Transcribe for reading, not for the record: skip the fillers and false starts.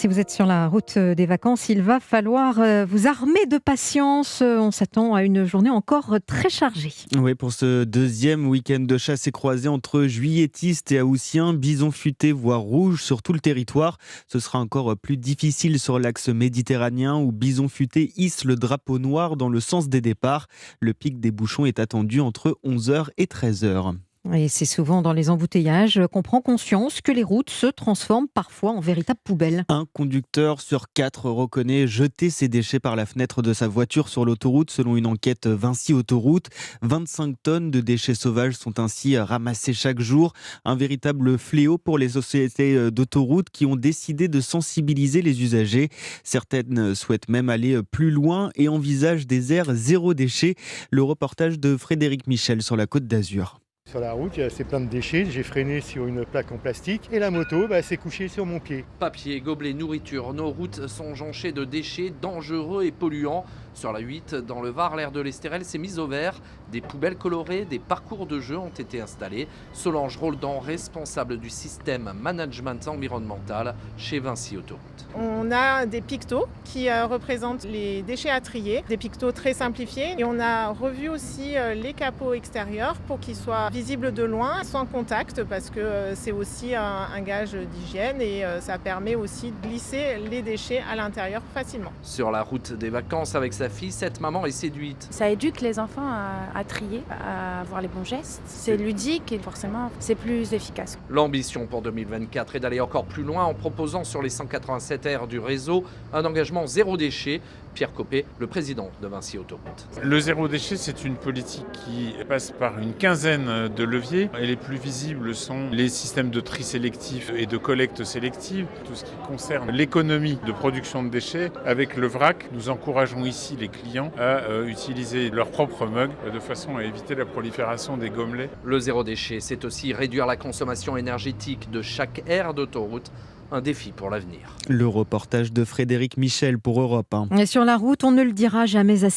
Si vous êtes sur la route des vacances, il va falloir vous armer de patience. On s'attend à une journée encore très chargée. Oui, pour ce deuxième week-end de chasse et croisée entre juilletistes et haussiens, bisons futés voire rouges sur tout le territoire. Ce sera encore plus difficile sur l'axe méditerranéen où bisons futés hissent le drapeau noir dans le sens des départs. Le pic des bouchons est attendu entre 11h et 13h. Et c'est souvent dans les embouteillages qu'on prend conscience que les routes se transforment parfois en véritables poubelles. Un conducteur sur 4 reconnaît jeter ses déchets par la fenêtre de sa voiture sur l'autoroute selon une enquête Vinci Autoroute. 25 tonnes de déchets sauvages sont ainsi ramassés chaque jour. Un véritable fléau pour les sociétés d'autoroutes qui ont décidé de sensibiliser les usagers. Certaines souhaitent même aller plus loin et envisagent des aires zéro déchet. Le reportage de Frédéric Michel sur la Côte d'Azur. Sur la route, c'est plein de déchets. J'ai freiné sur une plaque en plastique et la moto s'est couchée sur mon pied. Papier, gobelets, nourriture, nos routes sont jonchées de déchets dangereux et polluants. Sur la 8, dans le Var, l'aire de l'Estérel s'est mise au vert. Des poubelles colorées, des parcours de jeux ont été installés. Solange Roldan, responsable du système management environnemental chez Vinci Autoroute. On a des pictos qui représentent les déchets à trier, des pictos très simplifiés. Et on a revu aussi les capots extérieurs pour qu'ils soient visibles de loin, sans contact, parce que c'est aussi un gage d'hygiène et ça permet aussi de glisser les déchets à l'intérieur facilement. Sur la route des vacances avec sa fille, cette maman est séduite. Ça éduque les enfants à trier, à avoir les bons gestes. C'est ludique et forcément c'est plus efficace. L'ambition pour 2024 est d'aller encore plus loin en proposant sur les 187 aires du réseau un engagement zéro déchet. Pierre Copé, le président de Vinci Autoroute. Le zéro déchet, c'est une politique qui passe par une quinzaine de leviers. Et les plus visibles sont les systèmes de tri sélectif et de collecte sélective. Tout ce qui concerne l'économie de production de déchets. Avec le vrac, nous encourageons ici les clients à utiliser leur propre mug de façon à éviter la prolifération des gommelets. Le zéro déchet, c'est aussi réduire la consommation énergétique de chaque aire d'autoroute. Un défi pour l'avenir. Le reportage de Frédéric Michel pour Europe 1. Et sur la route, on ne le dira jamais assez.